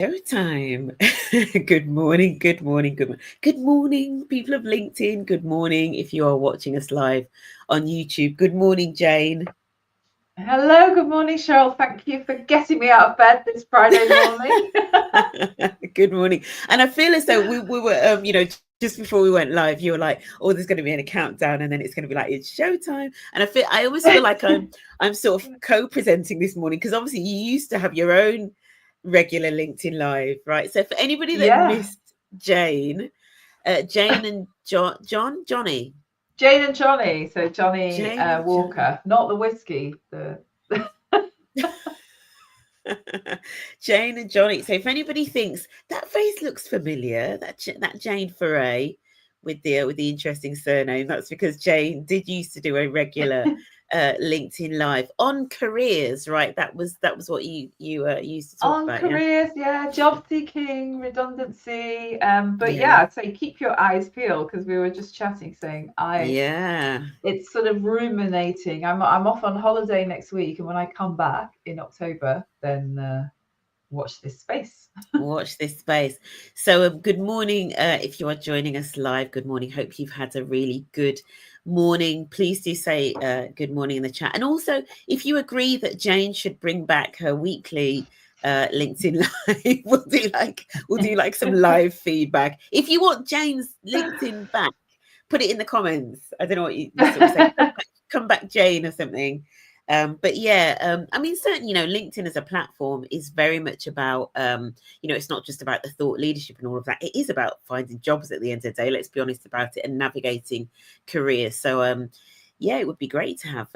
Showtime. Good morning, good morning, good morning. Good morning, people of LinkedIn. Good morning if you are watching us live on YouTube. Good morning, Jane. Hello, good morning, Cheryl. Thank you for getting me out of bed this Friday morning. Good morning. And I feel as though we were, just before we went live, you were like, oh, there's going to be a countdown and then it's going to be like, it's showtime. And I always feel like I'm sort of co-presenting this morning because obviously you used to have your own regular LinkedIn live, right? So for anybody that Yeah, missed Jane, Jane and Johnny. Jane and Johnny. So Johnny Jane and Johnny. Walker, not the whiskey. The Jane and Johnny. So if anybody thinks that face looks familiar, that Jane Ferré with the interesting surname, that's because Jane did used to do a regular LinkedIn live on careers, right? That was what you used to talk on about, yeah. careers, yeah, job seeking, redundancy. But Yeah. yeah, I'd say keep your eyes peeled because we were just chatting, saying Yeah. it's sort of ruminating. I'm off on holiday next week, and when I come back in October, then watch this space. Watch this space. So, good morning. If you are joining us live, good morning. Hope you've had a really good morning. Please do say good morning in the chat. And also, if you agree that Jane should bring back her weekly LinkedIn live, we'll do like some live feedback. If you want Jane's LinkedIn back, put it in the comments. I don't know what you sort of say. Come back, Jane, or something. But yeah, I mean, certainly, LinkedIn as a platform is very much about, it's not just about the thought leadership and all of that. It is about finding jobs at the end of the day. Let's be honest about it, and navigating careers. So, yeah, it would be great to have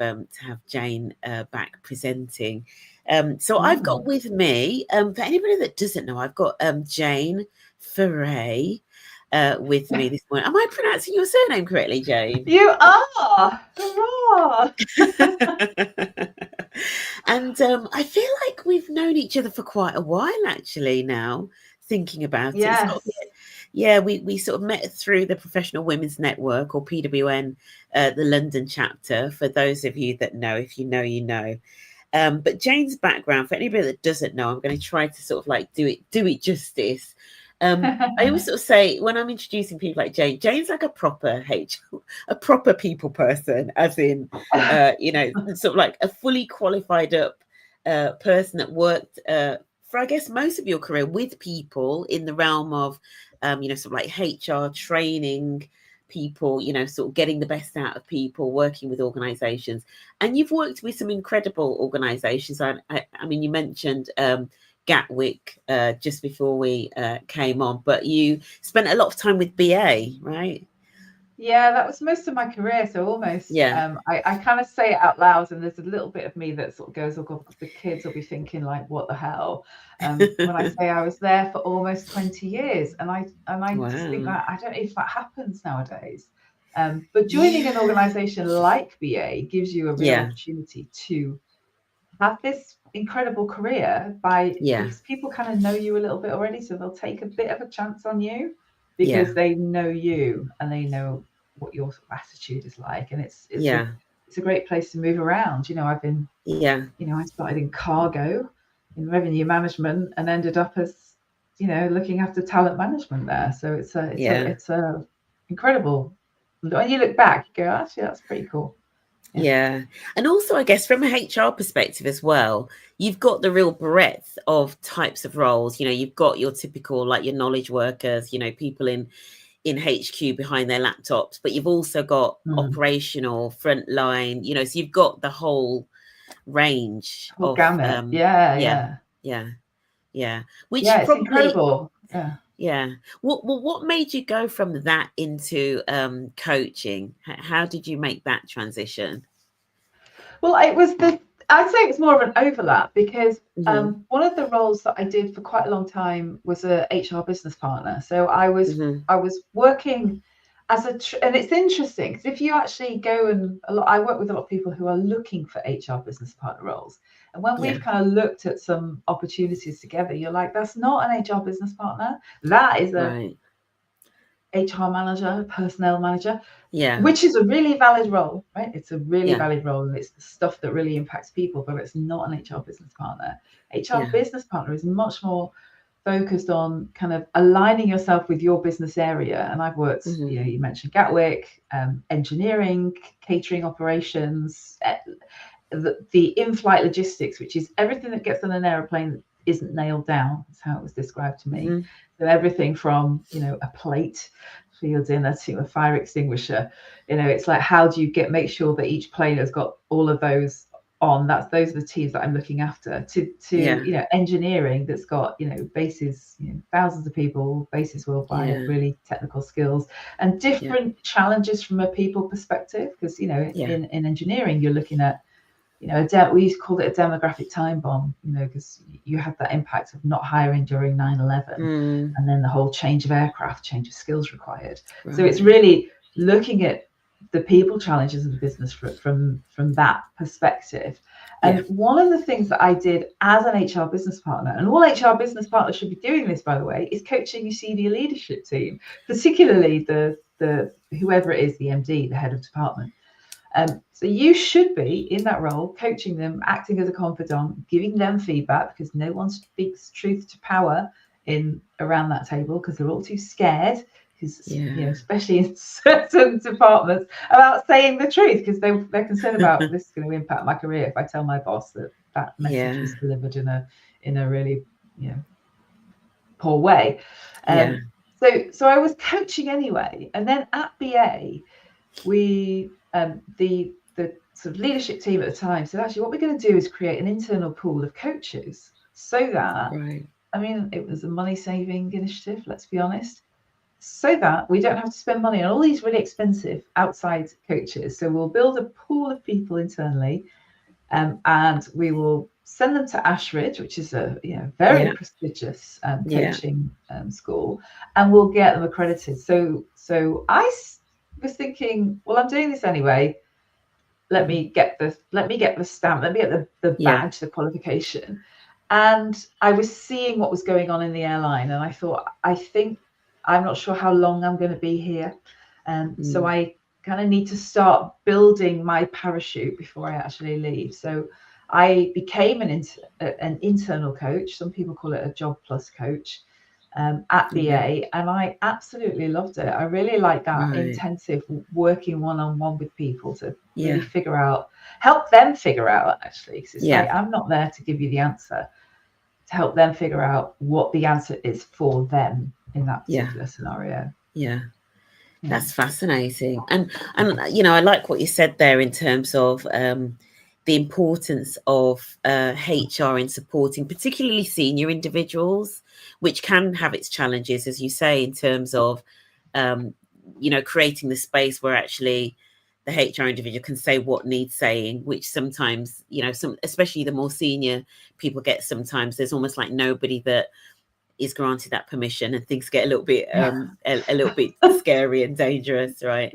Jane back presenting. So I've got with me, for anybody that doesn't know, I've got Jane Ferré with me this morning. Am I pronouncing your surname correctly, Jane? You are. Hurrah! And I feel like we've known each other for quite a while, actually, now, thinking about it. It's got to be, Yes. yeah, we sort of met through the Professional Women's Network, or PWN, the London chapter, for those of you that know. If you know, you know. But Jane's background, for anybody that doesn't know, I'm going to try to sort of like do it justice. I always sort of say when I'm introducing people like Jane, Jane's like a proper a proper people person, as in, sort of like a fully qualified up person that worked for, I guess, most of your career with people in the realm of, sort of like HR training people, sort of getting the best out of people, working with organizations. And you've worked with some incredible organizations. I mean, you mentioned Gatwick just before we came on, but you spent a lot of time with BA, right? Yeah, that was most of my career. So almost, Yeah. I kind of say it out loud, and there's a little bit of me that sort of goes, oh God, the kids will be thinking like, what the hell? When I say I was there for almost 20 years, and I just think Wow. that I don't know if that happens nowadays. But joining an Yeah. organization like BA gives you a real Yeah. opportunity to have this incredible career Yeah. because people kind of know you a little bit already, so they'll take a bit of a chance on you Yeah. because they know you and they know what your sort of attitude is like, and Yeah. it's a great place to move around. I've been, Yeah. I started in cargo, in revenue management, and ended up as, looking after talent management there. So Yeah. it's a incredible. When you look back, you go, actually, that's pretty cool. Yeah. Yeah. And also, I guess, from a HR perspective as well, you've got the real breadth of types of roles. You've got your typical, like, your knowledge workers, people in HQ behind their laptops, but you've also got operational, frontline, so you've got the whole range Whole of, gamut. Yeah, yeah, yeah. yeah, yeah. Which Yeah, it's probably, incredible. Yeah. yeah. What made you go from that into coaching? How did you make that transition? Well, I'd say it was more of an overlap because Hmm. one of the roles that I did for quite a long time was a HR business partner. So Hmm. I was working as and it's interesting because if you actually go I work with a lot of people who are looking for HR business partner roles. And when Yeah. we've kind of looked at some opportunities together, you're like, that's not an HR business partner. That is a Right. HR manager, personnel manager, Yeah. which is a really valid role, right? It's a really Yeah. valid role, and it's the stuff that really impacts people, but it's not an HR business partner. HR Yeah. business partner is much more focused on kind of aligning yourself with your business area. And I've worked, you mentioned Gatwick, engineering, catering operations, the in-flight logistics, which is everything that gets on an aeroplane that isn't nailed down. That's how it was described to me. So everything from, a plate for your dinner to a fire extinguisher. It's like, how do you make sure that each plane has got all of those on? Those are the teams that I'm looking after. To engineering that's got bases, thousands of people, bases worldwide, really technical skills and different challenges from a people perspective, because in engineering you're looking at we used to call it a demographic time bomb, because you had that impact of not hiring during 9/11 and then the whole change of aircraft, change of skills required. So it's really looking at the people challenges of the business from that perspective. And one of the things that I did as an HR business partner, and all HR business partners should be doing this, by the way, is coaching your senior leadership team, particularly the whoever it is, the MD, the head of department. So you should be in that role, coaching them, acting as a confidant, giving them feedback, because no one speaks truth to power around that table, because they're all too scared, because especially in certain departments, about saying the truth, because they're concerned about this is going to impact my career if I tell my boss that message was delivered in a really poor way. So I was coaching anyway, and then at BA we the sort of leadership team at the time said, actually, what we're going to do is create an internal pool of coaches, so that I mean, it was a money-saving initiative, let's be honest, so that we don't have to spend money on all these really expensive outside coaches. So we'll build a pool of people internally, and we will send them to Ashridge, which is a very prestigious coaching school, and we'll get them accredited. So I was thinking, well, I'm doing this anyway. Let me get the stamp. Let me get the badge, the qualification. And I was seeing what was going on in the airline, and I thought, I'm not sure how long I'm going to be here, so I kind of need to start building my parachute before I actually leave. So I became an internal coach. Some people call it a job plus coach. At BA, and I absolutely loved it. I really like that intensive working one-on-one with people to really help them figure out, actually, because it's like, I'm not there to give you the answer, to help them figure out what the answer is for them in that particular scenario. That's fascinating. And I like what you said there in terms of the importance of HR in supporting particularly senior individuals, which can have its challenges, as you say, in terms of, creating the space where actually the HR individual can say what needs saying, which sometimes, especially the more senior people get, sometimes there's almost like nobody that is granted that permission, and things get a little bit a little bit scary and dangerous, right?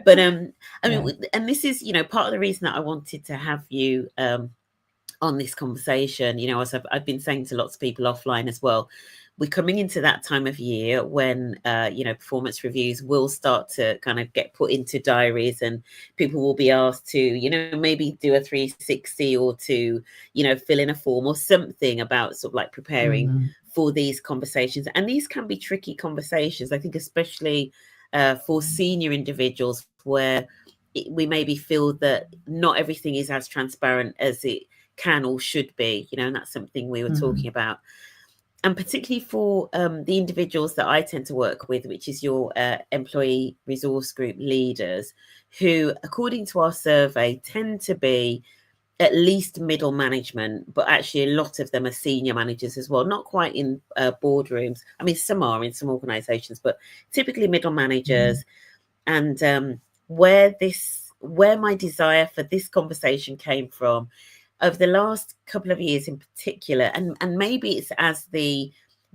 But I mean, and this is part of the reason that I wanted to have you on this conversation. As I've been saying to lots of people offline as well, we're coming into that time of year when performance reviews will start to kind of get put into diaries, and people will be asked to maybe do a 360 or to fill in a form or something about sort of like preparing for these conversations. And these can be tricky conversations, I think, especially for senior individuals, where we maybe feel that not everything is as transparent as it can or should be, and that's something we were talking about. And particularly for the individuals that I tend to work with, which is your employee resource group leaders, who, according to our survey, tend to be at least middle management, but actually a lot of them are senior managers as well. Not quite in boardrooms. I mean, some are in some organizations, but typically middle managers. And where my desire for this conversation came from over the last couple of years in particular, and maybe it's as the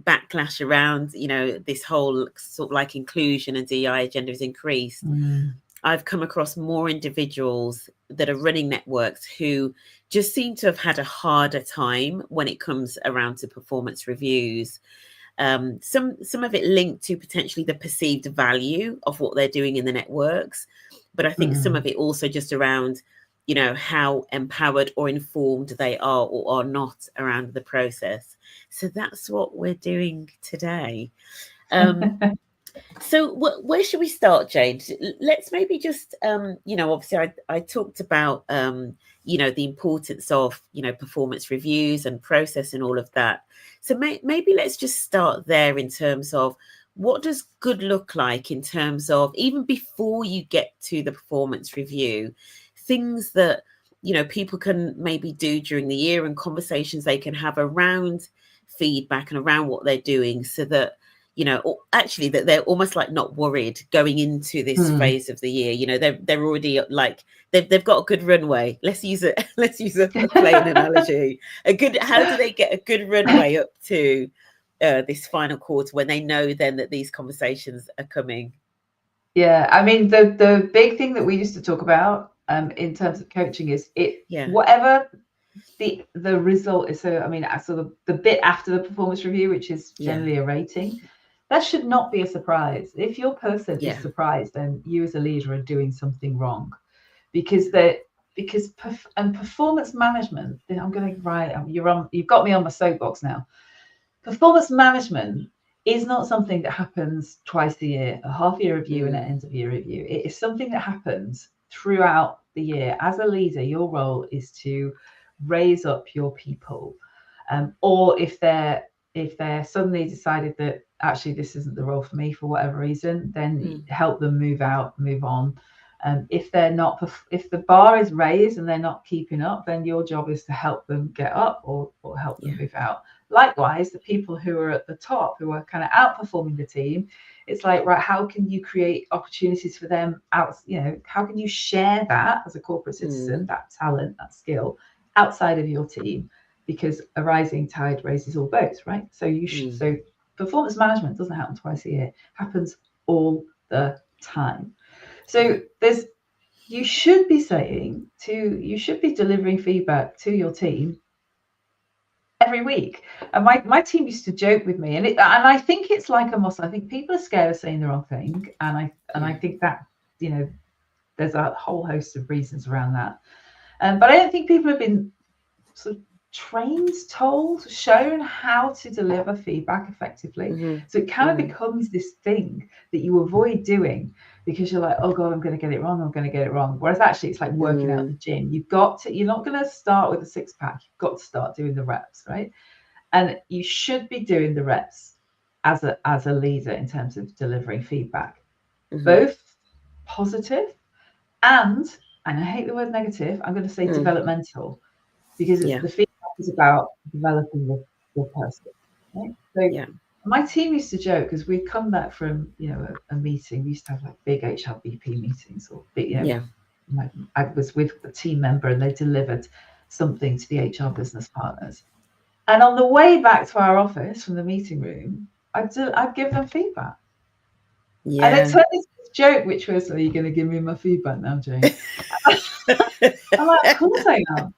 backlash around, this whole sort of like inclusion and DEI agenda has increased, I've come across more individuals that are running networks who just seem to have had a harder time when it comes around to performance reviews. Some of it linked to potentially the perceived value of what they're doing in the networks, but I think some of it also just around you know, how empowered or informed they are or are not around the process. So that's what we're doing today. So where should we start, Jane? Let's maybe just, you know, obviously I talked about, you know, the importance of, you know, performance reviews and process and all of that. So maybe let's just start there in terms of what does good look like in terms of, even before you get to the performance review, things that, you know, people can maybe do during the year and conversations they can have around feedback and around what they're doing, so that, you know, or actually that they're almost like not worried going into this phase of the year. You know, they're already like they've got a good runway. Let's use a plain analogy. How do they get a good runway up to this final quarter when they know then that these conversations are coming? Yeah, I mean, the big thing that we used to talk about in terms of coaching is whatever the result is. So I mean, so the bit after the performance review, which is generally a rating, that should not be a surprise. If your person is surprised, then you as a leader are doing something wrong, because performance management. I'm going to you've got me on my soapbox now. Performance management is not something that happens twice a year, a half year review and an end of year review. It is something that happens throughout the year. As a leader, your role is to raise up your people, or if they're suddenly decided that actually this isn't the role for me for whatever reason, then help them move on. If the bar is raised and they're not keeping up, then your job is to help them get up or help them move out. Likewise, the people who are at the top, who are kind of outperforming the team, it's like, right, how can you create opportunities for them out? You know, how can you share that as a corporate citizen, that talent, that skill, outside of your team? Because a rising tide raises all boats, right? So so performance management doesn't happen twice a year; it happens all the time. So you should be delivering feedback to your team every week. And my team used to joke with me, and I think it's like a muscle. I think people are scared of saying the wrong thing, and I think that, you know, there's a whole host of reasons around that. But I don't think people have been sort of trained, told, shown how to deliver feedback effectively. So it kind of becomes this thing that you avoid doing because you're like, oh God, I'm going to get it wrong. Whereas actually it's like working out the gym. You're not going to start with a six pack. You've got to start doing the reps, right? And you should be doing the reps as a leader in terms of delivering feedback, both positive and I hate the word negative, I'm going to say developmental, because the feedback is about developing the person. Right? So my team used to joke, because we'd come back from, you know, a meeting. We used to have like big HRBP meetings, or big, you know, I was with a team member and they delivered something to the HR business partners. And on the way back to our office from the meeting room, I'd give them feedback. Yeah. And it turned into this joke, which was, are you going to give me my feedback now, Jane? I'm like, of course I am.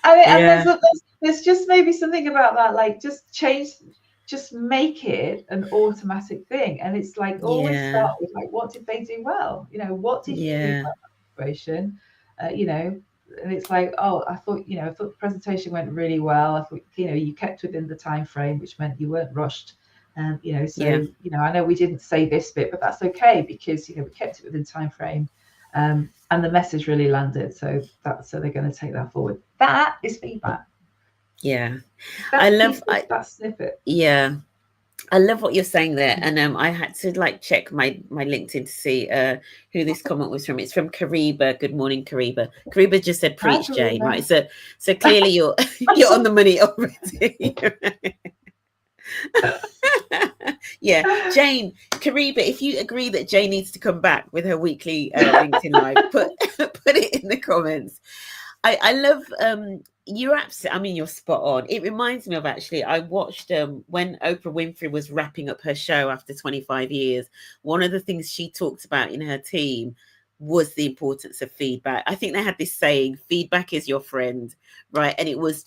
And there's just maybe something about that, like just make it an automatic thing. And it's like always start with like, what did they do well? You know, what did you do about that situation? You know, and it's like, oh, I thought the presentation went really well. I thought, you know, you kept within the time frame, which meant you weren't rushed. You know, so you know, I know we didn't say this bit, but that's okay, because, you know, we kept it within time frame. And the message really landed, so they're going to take that forward. That is feedback. I love that snippet. I love what you're saying there. And I had to like check my LinkedIn to see who this comment was from. It's from Kariba. Good morning, Kariba. Kariba just said preach, Jane, right? So clearly you're on the money already. Jane, Kariba, if you agree that Jane needs to come back with her weekly LinkedIn live, put it in the comments. I love you're absolutely, I mean, you're spot on. It reminds me of, actually, I watched when Oprah Winfrey was wrapping up her show after 25 years. One of the things she talked about in her team was the importance of feedback. I think they had this saying, feedback is your friend, right? And it was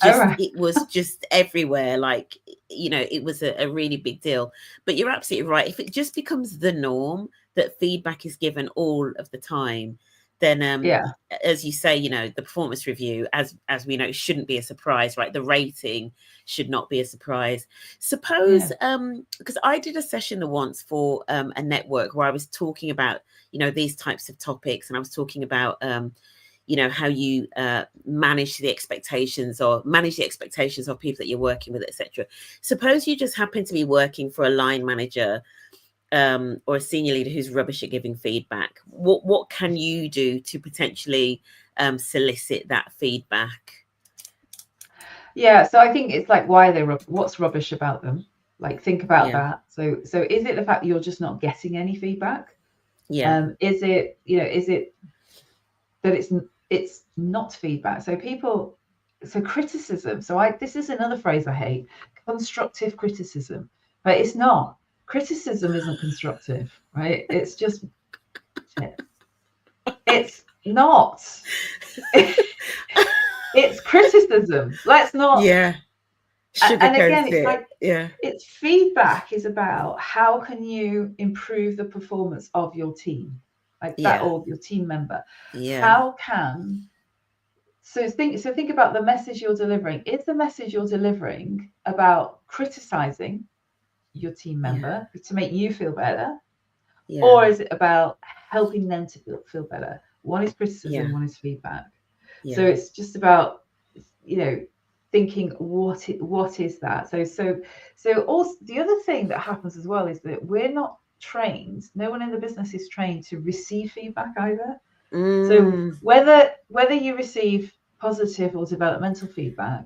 just everywhere. Like, you know, it was a really big deal. But you're absolutely right. If it just becomes the norm that feedback is given all of the time, then as you say, you know, the performance review, as we know, shouldn't be a surprise, right? The rating should not be a surprise. Suppose because I did a session once for a network where I was talking about, you know, these types of topics, and I was talking about you know, how you manage the expectations of people that you're working with, etc. Suppose you just happen to be working for a line manager or a senior leader who's rubbish at giving feedback. What can you do to potentially solicit that feedback? Yeah, so I think it's like, why they what's rubbish about them? Like, think about that. So is it the fact that you're just not getting any feedback? Is it, you know, is it that it's not feedback? So criticism. So this is another phrase I hate, constructive criticism, but it's not. Criticism isn't constructive, right? It's just shit. It's not. It's criticism. Let's not. And again, it's like, it's feedback is about how can you improve the performance of your team, like that, or your team member. How can think about the message you're delivering. Is the message you're delivering about criticizing your team member to make you feel better, or is it about helping them to feel better? One is criticism, one is feedback. So it's just about, you know, thinking what is that. So also the other thing that happens as well is that we're not trained. No one in the business is trained to receive feedback either. So whether you receive positive or developmental feedback,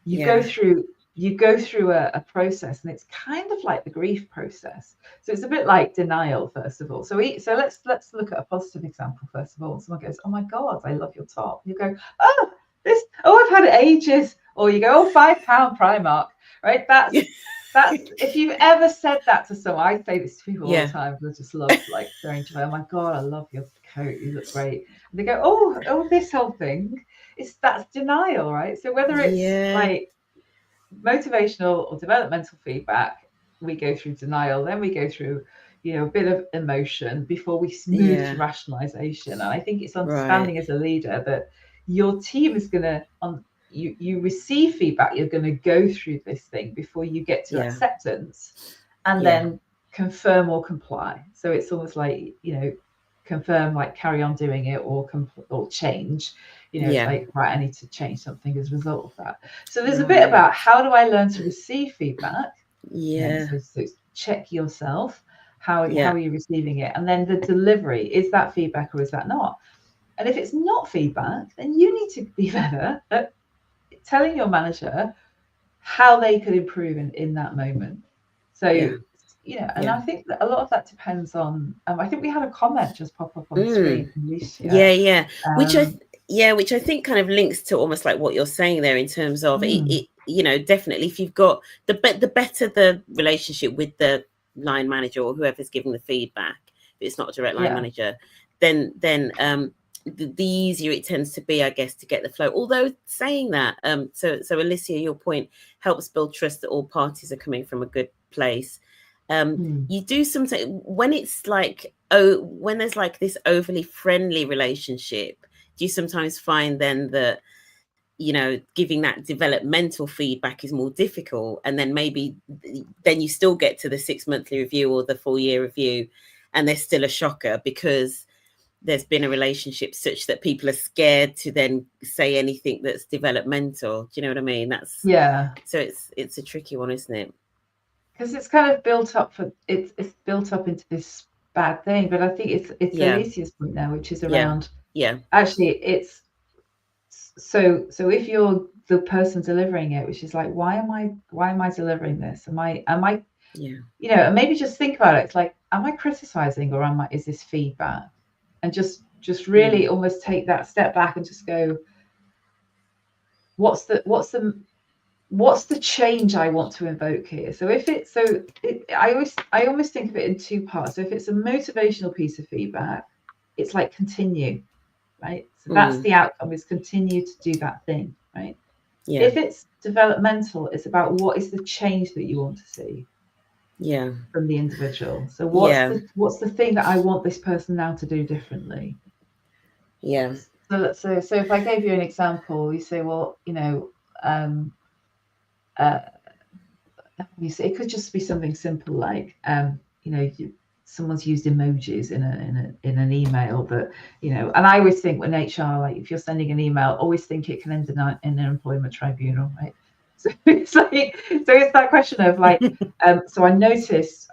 you go through a process, and it's kind of like the grief process. So it's a bit like denial, first of all. So let's look at a positive example first of all. Someone goes, "Oh my God, I love your top." You go, "Oh, I've had it ages." Or you go, "Oh, £5 Primark," right? That's if you've ever said that to someone. I say this to people all the time, because I just love like going to them, "Oh my God, I love your coat, you look great." And they go, oh, this whole thing, that's denial, right? So whether it's like motivational or developmental feedback, we go through denial, then we go through, you know, a bit of emotion before we move to rationalization. And I think it's understanding as a leader that your team is going to, you receive feedback, you're going to go through this thing before you get to acceptance, and then confirm or comply. So it's almost like, you know, confirm, like carry on doing it, or change. You know, it's like, right, I need to change something as a result of that. So there's a bit about how do I learn to receive feedback? So check yourself. How are you receiving it? And then the delivery, is that feedback or is that not? And if it's not feedback, then you need to be better at telling your manager how they could improve in that moment. So you know, and I think that a lot of that depends on, I think we had a comment just pop up on the screen from Alicia. Which I think kind of links to almost like what you're saying there, in terms of it, you know, definitely if you've got the better the relationship with the line manager or whoever's giving the feedback, if it's not a direct line manager, then the easier it tends to be, I guess, to get the flow. Although saying that, so Alicia, your point helps build trust that all parties are coming from a good place. You do sometimes, when it's like, when there's like this overly friendly relationship, do you sometimes find then that, you know, giving that developmental feedback is more difficult, and then maybe then you still get to the 6 monthly review or the full year review and there's still a shocker because there's been a relationship such that people are scared to then say anything that's developmental. Do you know what I mean? That's so it's a tricky one, isn't it? Because it's kind of built up it's built up into this bad thing. But I think it's Alicia's point now, which is around actually it's so if you're the person delivering it, which is like, why am I delivering this? Am I you know, and maybe just think about it. It's like, am I criticizing, or is this feedback? And just really almost take that step back and just go, what's the change I want to invoke here? So I always think of it in two parts. So if it's a motivational piece of feedback, it's like continue, right? So that's the outcome, is continue to do that thing, right? If it's developmental, it's about what is the change that you want to see from the individual. So what's the thing that I want this person now to do differently? Yeah. So if I gave you an example, you say, well, you say it could just be something simple like, someone's used emojis in an email that, and I always think when HR, like if you're sending an email, always think it can end in an employment tribunal, right? So it's that question of like, so I noticed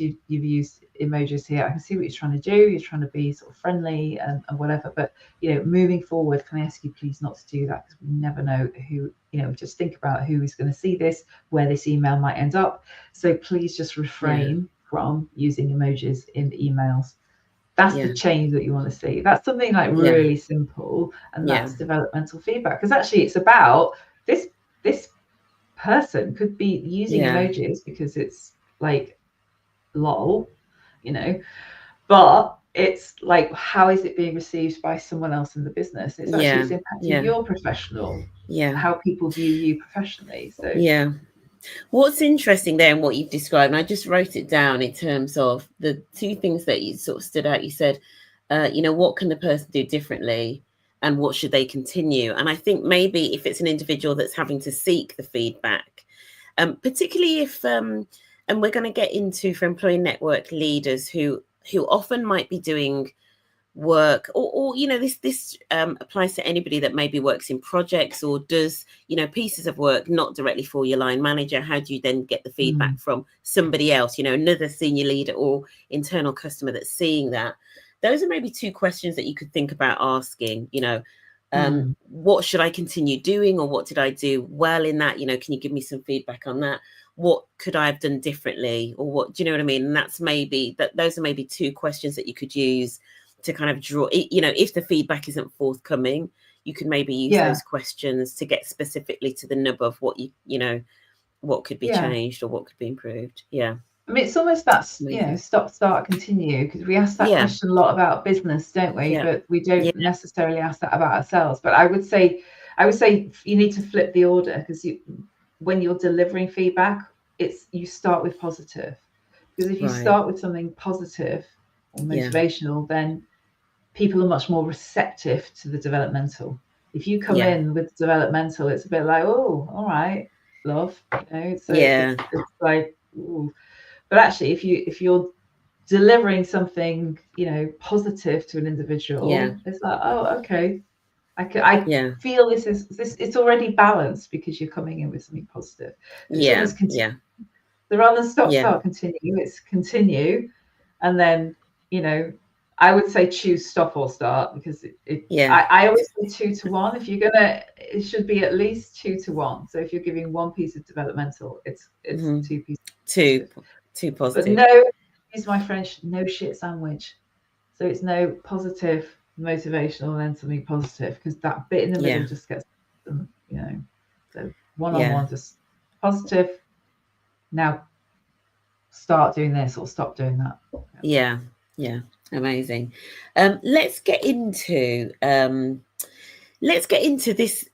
you've used emojis here. I can see what you're trying to do. You're trying to be sort of friendly and whatever, but moving forward, can I ask you please not to do that, because we never know who, just think about who is going to see this, where this email might end up. So please just refrain from using emojis in emails. That's the change that you want to see. That's something like really simple, and that's developmental feedback, because actually it's about this person could be using emojis because it's like lol, but it's like, how is it being received by someone else in the business? It's actually it's impacting your professional, how people view you professionally. So what's interesting there and what you've described, and I just wrote it down in terms of the two things that you sort of stood out. You said, what can the person do differently and what should they continue? And I think maybe if it's an individual that's having to seek the feedback, particularly if, and we're going to get into for employee network leaders who often might be doing work or this applies to anybody that maybe works in projects or does pieces of work not directly for your line manager. How do you then get the feedback from somebody else, another senior leader or internal customer that's seeing that? Those are maybe two questions that you could think about asking. What should I continue doing, or what did I do well in that? Can you give me some feedback on that? What could I have done differently, or what, do you know what I mean? And that's maybe those are maybe two questions that you could use to kind of draw, if the feedback isn't forthcoming, you can maybe use those questions to get specifically to the nub of what what could be changed or what could be improved. I mean, it's almost that, stop, start, continue, because we ask that question a lot about business, don't we? But we don't necessarily ask that about ourselves. But I would say you need to flip the order, because when you're delivering feedback, you start with positive, because if you start with something positive or motivational, then people are much more receptive to the developmental. If you come in with developmental, it's a bit like, oh, all right, love, So it's like, ooh. But actually, if you're delivering something, positive to an individual, it's like, oh, okay, I feel this it's already balanced, because you're coming in with something positive. So rather than stop, start, continue, it's continue, and then I would say choose stop or start, because I always say 2 to 1. If you're gonna, it should be at least 2 to 1. So if you're giving one piece of developmental, it's 2 pieces. Two positive. But no, use my French, no shit sandwich. So it's no positive, motivational, and then something positive, because that bit in the middle just gets, so one-on-one, just positive. Now start doing this or stop doing that. Amazing. Let's get into this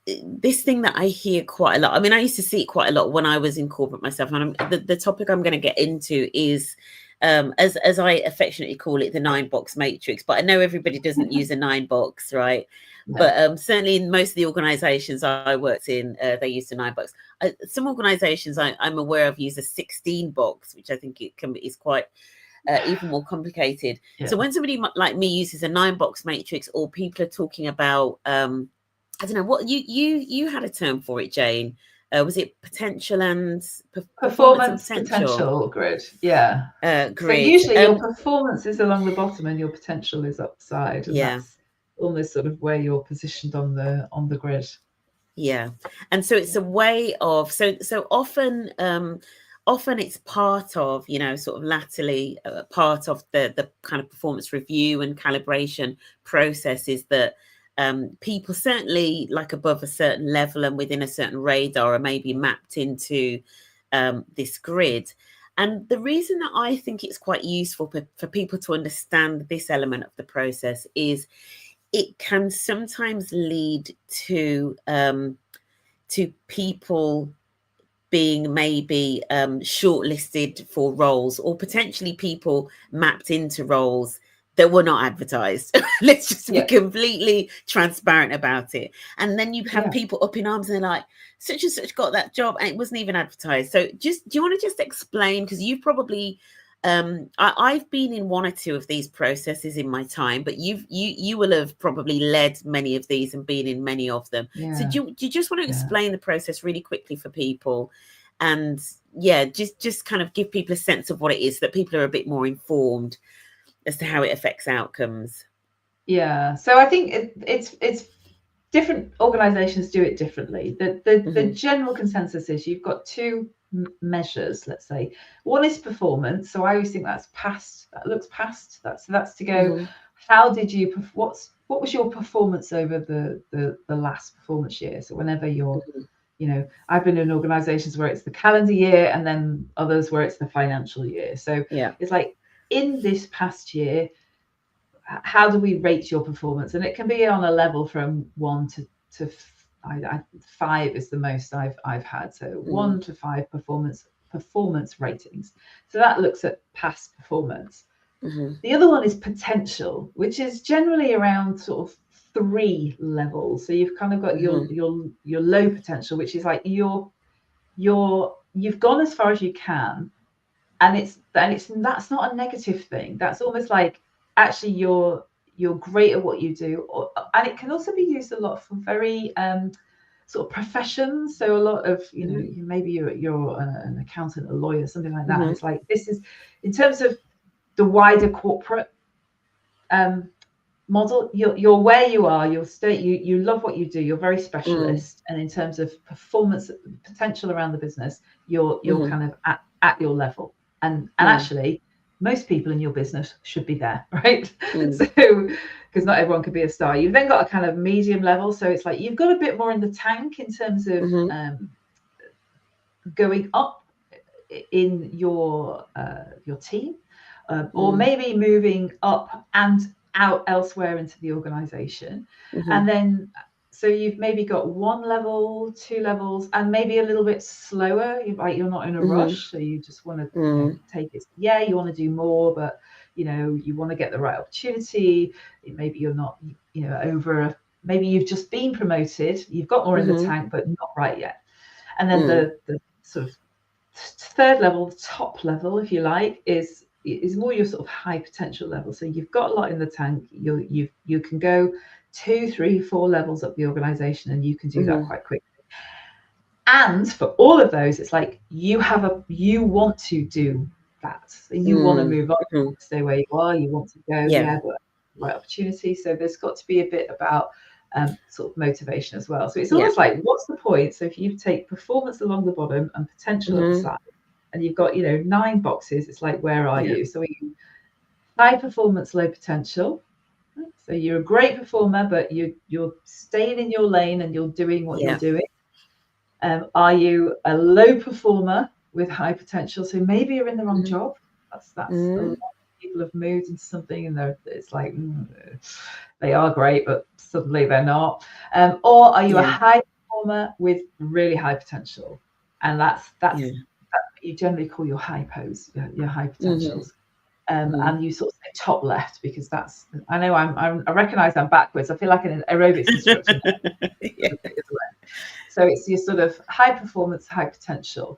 thing that I hear quite a lot. I mean, I used to see it quite a lot when I was in corporate myself, and the topic I'm going to get into is as I affectionately call it, the 9-box matrix. But I know everybody doesn't use a 9-box, right? No. But certainly in most of the organizations I worked in, they used a 9-box. Some organizations I'm aware of use a 16-box, which I think is quite even more complicated. So when somebody like me uses a 9-box matrix, or people are talking about I don't know what you had a term for it, Jane. Was it potential and performance and potential grid? Grid. So usually your performance is along the bottom and your potential is upside, and that's almost sort of where you're positioned on the grid. And so it's a way of so often it's part of, sort of latterly part of the kind of performance review and calibration processes that people certainly like above a certain level and within a certain radar are maybe mapped into this grid. And the reason that I think it's quite useful for people to understand this element of the process is it can sometimes lead to people being maybe shortlisted for roles, or potentially people mapped into roles that were not advertised. Let's just be completely transparent about it. And then you have people up in arms and they're like, such and such got that job and it wasn't even advertised. So just, do you want to just explain, because you've probably I've been in one or two of these processes in my time, but you will have probably led many of these and been in many of them. So do you just want to explain the process really quickly for people, and just kind of give people a sense of what it is, so that people are a bit more informed as to how it affects outcomes? So I think it's different organizations do it differently. The general consensus is you've got two measures, let's say. One is performance. So I always think that's past, that looks past. That's to go, how did you, what was your performance over the last performance year? So whenever you're, you know, I've been in organizations where it's the calendar year and then others where it's the financial year. So it's like, in this past year, how do we rate your performance? And it can be on a level from 1 to 5 is the most I've had. So 1 to 5 performance ratings. So that looks at past performance. The other one is potential, which is generally around sort of 3 levels. So you've kind of got your low potential, which is like you've gone as far as you can, and that's not a negative thing. That's almost like, actually you're great at what you do, and it can also be used a lot for very sort of professions. So a lot of, you know, maybe you're an accountant, a lawyer, something like that. And it's like, this is in terms of the wider corporate model, you're where you are, you love what you do, you're very specialist, and in terms of performance potential around the business, you're kind of at your level, and actually most people in your business should be there, right? So, because not everyone could be a star. You've then got a kind of medium level. So it's like you've got a bit more in the tank in terms of going up in your team, or maybe moving up and out elsewhere into the organization. And then, so you've maybe got 1 level, 2 levels, and maybe a little bit slower. You're not in a rush, so you just want to you know, take it. You want to do more, but you know, you want to get the right opportunity. Maybe you're not, you know, maybe you've just been promoted. You've got more in the tank, but not right yet. And then the sort of 3rd level, the top level, if you like, is more your sort of high potential level. So you've got a lot in the tank. You can go 2, 3, 4 levels up the organization, and you can do that quite quickly. And for all of those, it's like you want to do that. So you want to move on, you want to stay where you are, you want to go, but right opportunity. So there's got to be a bit about sort of motivation as well. So it's almost like, what's the point? So if you take performance along the bottom and potential at the side, and you've got, you know, 9 boxes, it's like, where are you? So are you high performance, low potential? So you're a great performer, but you're staying in your lane and you're doing what you're doing. Are you a low performer with high potential? So maybe you're in the wrong job. That's a lot of people have moved into something, and it's like they are great, but suddenly they're not. Or are you a high performer with really high potential? And that's what you generally call your high pose, your high potentials. And you sort of say top left, because that's, I know I recognize I'm backwards. I feel like an aerobics instructor. So it's your sort of high performance, high potential.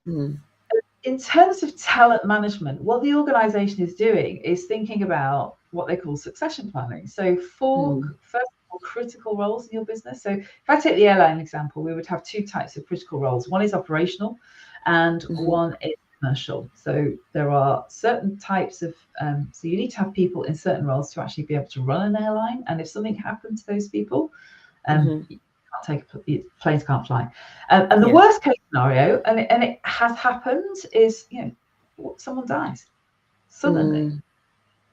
In terms of talent management, what the organization is doing is thinking about what they call succession planning. So for first of all, critical roles in your business. So if I take the airline example, we would have 2 types of critical roles. One is operational, and one is commercial. So there are certain types of, so you need to have people in certain roles to actually be able to run an airline. And if something happened to those people, planes can't fly. And the worst case scenario, and it has happened, is, you know, someone dies suddenly,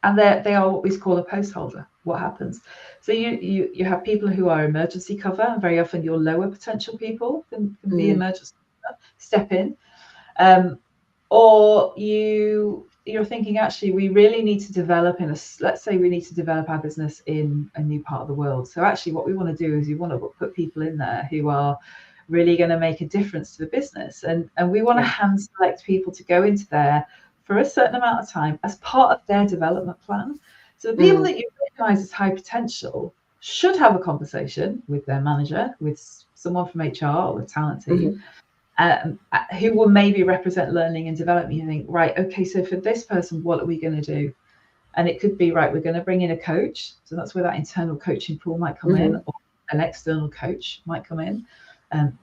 and they are what we call a post holder. What happens? So you have people who are emergency cover, and very often your lower potential people can be emergency cover, step in, or you're thinking, actually, we really need to develop let's say we need to develop our business in a new part of the world. So actually what we want to do is we want to put people in there who are really going to make a difference to the business. And we want to hand select people to go into there for a certain amount of time as part of their development plan. So the people that you recognize as high potential should have a conversation with their manager, with someone from HR or the talent team, who will maybe represent learning and development. You think, right, okay, so for this person, what are we going to do? And it could be, right, we're going to bring in a coach. So that's where that internal coaching pool might come in, or an external coach might come in.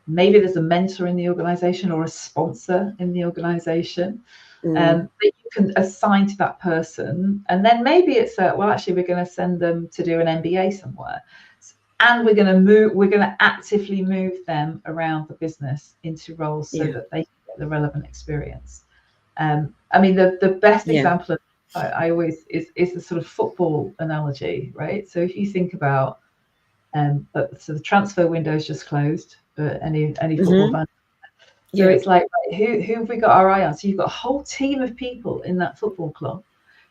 Maybe there's a mentor in the organization or a sponsor in the organization that you can assign to that person. And then maybe it's well, actually, we're going to send them to do an MBA somewhere. And we're going to actively move them around the business into roles so that they get the relevant experience. I mean, the best example of I always is the sort of football analogy, right? So if you think about, so the transfer window is just closed for any football fan. So it's like, right, who have we got our eye on? So you've got a whole team of people in that football club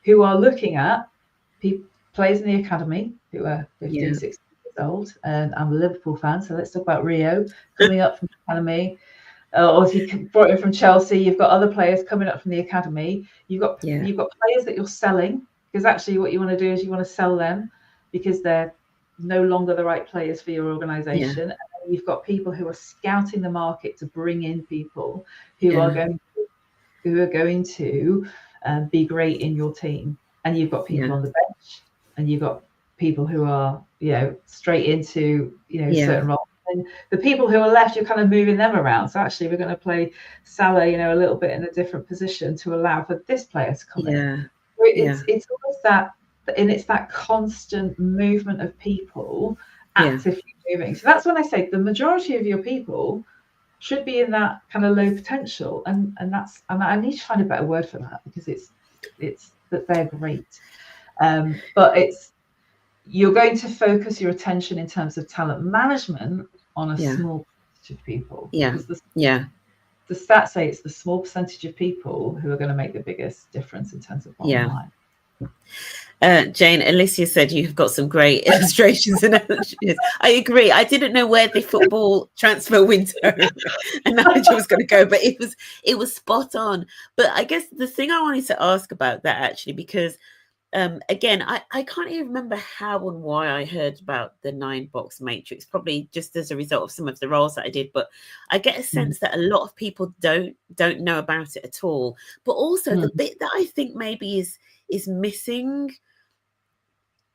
who are looking at players in the academy who are 15, 16 years old. And I'm a Liverpool fan, so let's talk about Rio coming up from the academy. Or if you brought in from Chelsea, you've got other players coming up from the academy. You've got players that you're selling, because actually what you want to do is you want to sell them because they're no longer the right players for your organization. And you've got people who are scouting the market to bring in people who are going to be great in your team. And you've got people on the bench, and you've got people who are straight into certain roles. And the people who are left, you're kind of moving them around. So actually, we're going to play Salah, a little bit in a different position to allow for this player to come in. So it's always that, and it's that constant movement of people actively moving. So that's when I say the majority of your people should be in that kind of low potential, and I need to find a better word for that, because it's that they're great, but you're going to focus your attention in terms of talent management on a small percentage of people. The stats say it's the small percentage of people who are going to make the biggest difference in terms of bottom line. Jane, Alicia said you've got some great illustrations and analogies. I agree. I didn't know where the football transfer window analogy was going to go, but it was spot on. But I guess the thing I wanted to ask about that, actually, because again, I can't even remember how and why I heard about the 9-box matrix, probably just as a result of some of the roles that I did. But I get a sense that a lot of people don't know about it at all. But also the bit that I think maybe is missing,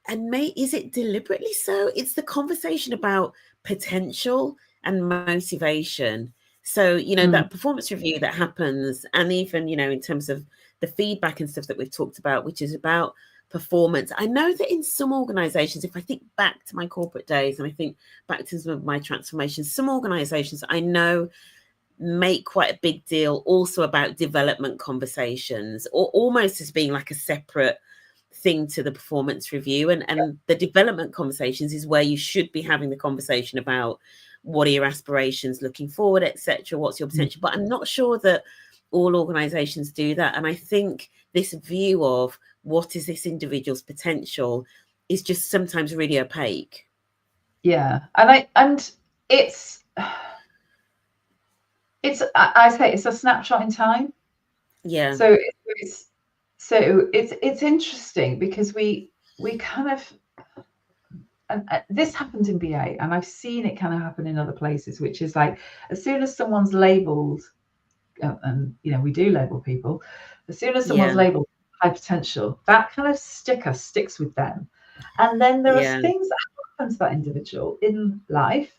and is it deliberately so? It's the conversation about potential and motivation. So, that performance review that happens, and even, in terms of the feedback and stuff that we've talked about, which is about performance. I know that in some organizations, if I think back to my corporate days and I think back to some of my transformations, some organizations I know make quite a big deal also about development conversations, or almost as being like a separate thing to the performance review. And the development conversations is where you should be having the conversation about what are your aspirations looking forward, etc. What's your potential? But I'm not sure that all organizations do that. And I think this view of what is this individual's potential is just sometimes really opaque. Yeah. And it's I say it's a snapshot in time. Yeah. So it's interesting because we kind of, and this happens in BA, and I've seen it kind of happen in other places, which is like, as soon as someone's labeled, and we do label people, as soon as someone's labeled high potential, that kind of sticks with them. And then there are things that happen to that individual in life,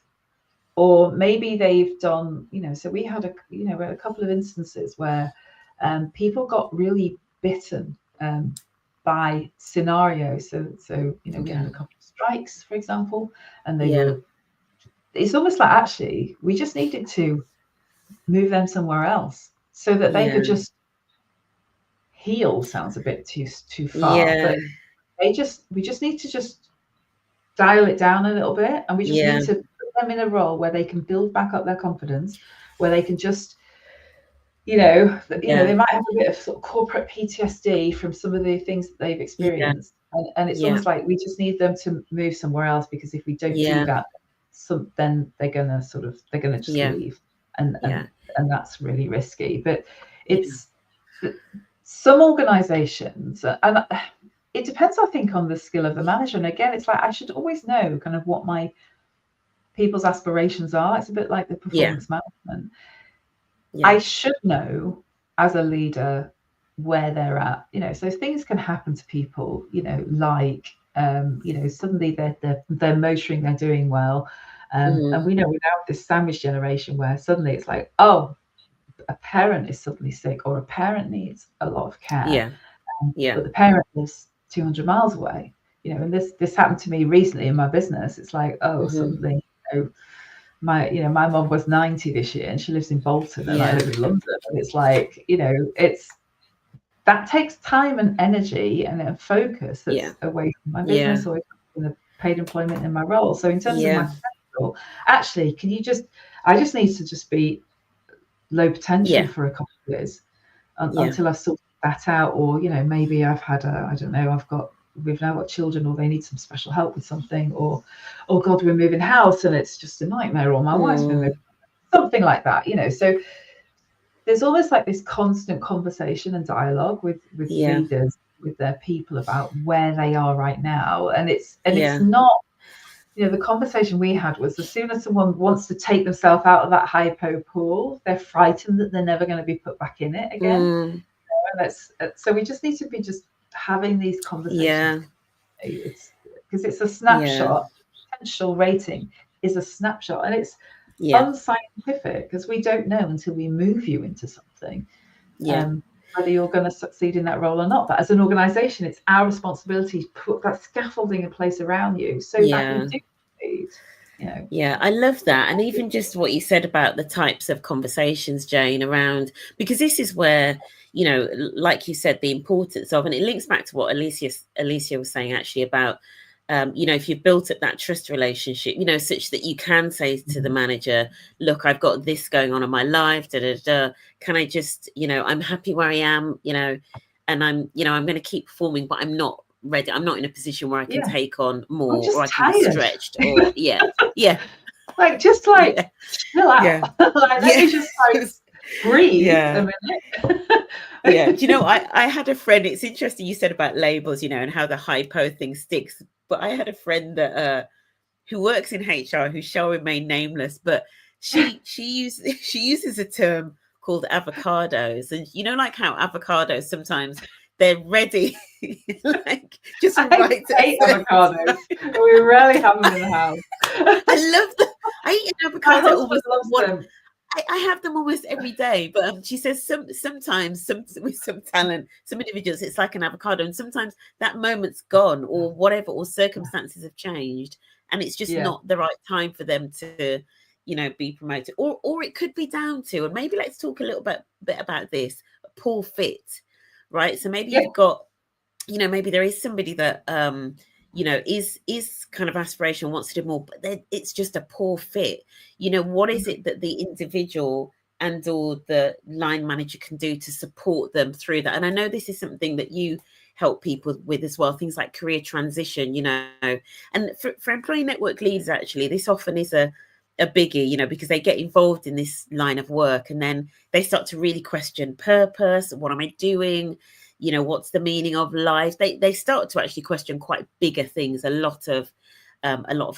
or maybe they've done, so we had a couple of instances where people got really bitten by scenarios. So we had a couple of strikes, for example, and they were, it's almost like, actually, we just needed to move them somewhere else so that they could just heal. Sounds a bit too far, but we just need to just dial it down a little bit, and we just need to put them in a role where they can build back up their confidence, where they can just they might have a bit of sort of corporate PTSD from some of the things that they've experienced, and it's almost like we just need them to move somewhere else, because if we don't do that, then they're gonna just leave, and that's really risky. But it's some organizations, and it depends, I think, on the skill of the manager. And again, it's like I should always know kind of what my people's aspirations are. It's a bit like the performance management. I should know as a leader where they're at, so things can happen to people, like suddenly they're motoring, they're doing well, and we know we now have this sandwich generation where suddenly it's like, oh, a parent is suddenly sick, or a parent needs a lot of care, but the parent lives 200 miles away, and this happened to me recently in my business. It's like, oh, suddenly, my mom was 90 this year and she lives in Bolton and I live in London, and it's like, that takes time and energy and a focus that's away from my business or in the paid employment in my role. So in terms of my schedule, actually, I just need to just be low potential for a couple of years until I've sorted that out, or maybe I've had we've now got children, or they need some special help with something, or oh God, we're moving house and it's just a nightmare, or my wife's been moving, something like that, so there's almost like this constant conversation and dialogue with leaders, with their people, about where they are right now. And it's not, the conversation we had was, as soon as someone wants to take themselves out of that hypo pool, they're frightened that they're never going to be put back in it again. And so we just need to be just having these conversations. It's because it's a snapshot. Potential rating is a snapshot, and it's unscientific, because we don't know until we move you into something whether you're going to succeed in that role or not. But as an organization, it's our responsibility to put that scaffolding in place around you so that you do succeed. I love that. And even just what you said about the types of conversations, Jane, around, because this is where, like you said, the importance of, and it links back to what Alicia was saying actually about, if you've built up that trust relationship, such that you can say to the manager, look, I've got this going on in my life, can I just, I'm happy where I am, and I'm going to keep performing, but I'm not ready. I'm not in a position where I can take on more, or I can be stretched, or like just like chill out. Like, let me just like breathe a minute. Do you know, I had a friend, it's interesting you said about labels, and how the hypo thing sticks, but I had a friend that who works in HR, who shall remain nameless, but she uses a term called avocados, and like how avocados sometimes they're ready, like just right. I hate avocados. We rarely have them in the house. I love them. I eat an avocado almost them. I have them almost every day, but she says sometimes with some talent, some individuals, it's like an avocado, and sometimes that moment's gone, or whatever, or circumstances have changed, and it's just not the right time for them to, be promoted, or it could be down to, and maybe let's talk a little bit about this, a poor fit, right? So maybe you've got, maybe there is somebody that is kind of aspirational, wants to do more, but it's just a poor fit. What is it that the individual and or the line manager can do to support them through that? And I know this is something that you help people with as well, things like career transition, and for employee network leaders, actually, this often is a biggie, because they get involved in this line of work and then they start to really question purpose. What am I doing? What's the meaning of life? They start to actually question quite bigger things. A lot of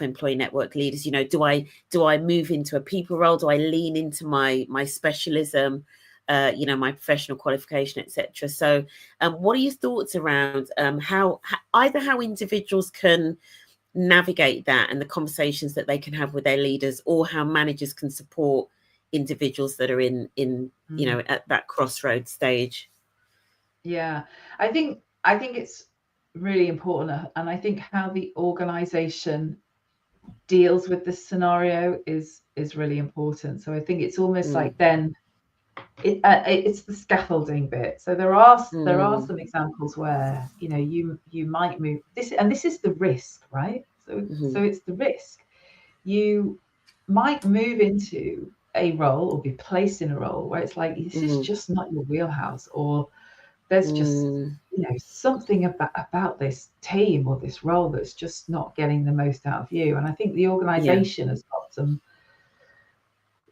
employee network leaders, do I move into a people role? Do I lean into my specialism, my professional qualification, etc.? So what are your thoughts around how individuals can navigate that and the conversations that they can have with their leaders, or how managers can support individuals that are in at that crossroads stage? Yeah, I think it's really important, and I think how the organization deals with this scenario is really important. So I think it's almost like then it's the scaffolding bit. So there are some examples where you might move this, and this is the risk, right? So it's the risk. You might move into a role or be placed in a role where it's like, this is just not your wheelhouse, or there's just something about this team or this role that's just not getting the most out of you. And I think the organization has got some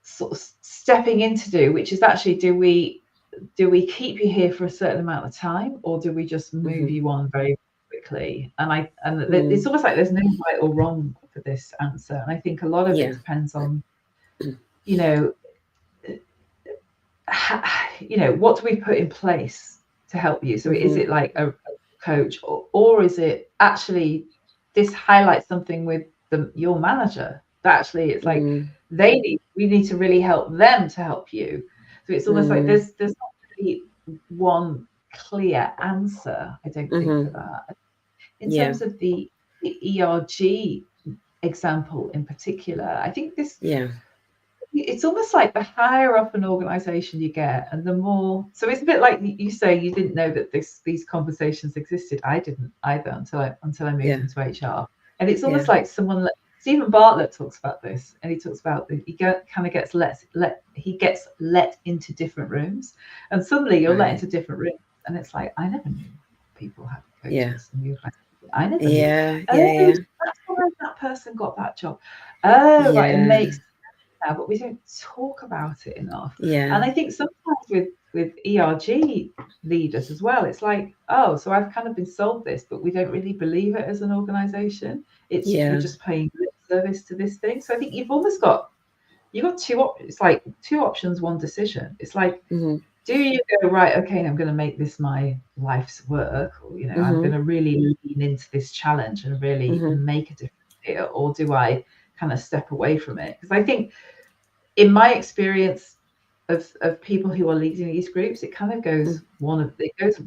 sort of stepping in to do, which is actually, do we keep you here for a certain amount of time, or do we just move you on very quickly, and it's almost like there's no right or wrong for this answer, and I think a lot of it depends on, you know, what do we put in place to help you? So is it like a coach, or is it actually this highlights something with your manager that actually it's like we need to really help them to help you. So it's almost like there's not really one clear answer, I don't think, for that. In terms of the ERG example in particular, I think it's almost like the higher up an organization you get, and the more, so it's a bit like you say you didn't know that these conversations existed. I didn't either until I moved into HR. And it's almost like someone like Stephen Bartlett talks about this, and he talks about he kind of gets let into different rooms, and suddenly you're let into different rooms, and it's like, I never knew people had coaches. And I never knew. That's why that person got that job. Right, it makes now, but we don't talk about it enough. And I think sometimes with ERG leaders as well, it's like, oh, so I've kind of been sold this, but we don't really believe it as an organization. We're just paying lip service to this thing. So I think you've got it's like two options, one decision. It's like, do you go, right, okay, I'm going to make this my life's work, or I'm going to really lean into this challenge and really make a difference here, or do I kind of step away from it? Because I think in my experience of people who are leading these groups, it kind of goes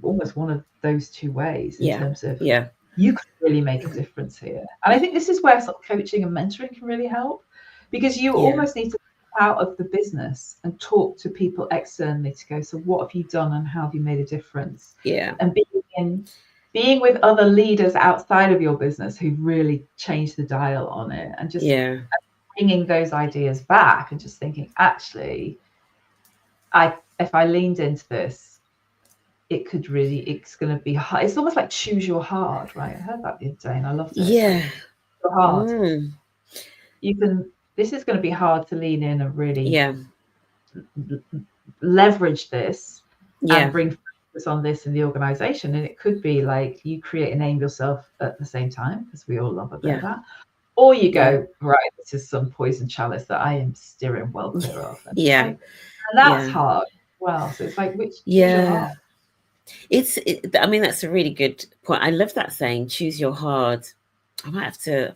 almost one of those two ways in terms of you could really make a difference here. And I think this is where sort of coaching and mentoring can really help, because you almost need to come out of the business and talk to people externally to go, so what have you done and how have you made a difference? And being with other leaders outside of your business who've really changed the dial on it, and just bringing those ideas back and just thinking, actually, if I leaned into this, it's going to be hard. It's almost like choose your hard, right? I heard that the other day and I loved it. Your hard. This is going to be hard to lean in and really leverage this and bring focus on this in the organization. And it could be like you create and name yourself at the same time, because we all love a bit of that. Or you go, right, this is some poison chalice that I am steering well clear of. And that's hard. Well, so it's like, which choose your heart? I mean, that's a really good point. I love that saying, choose your hard. I might have to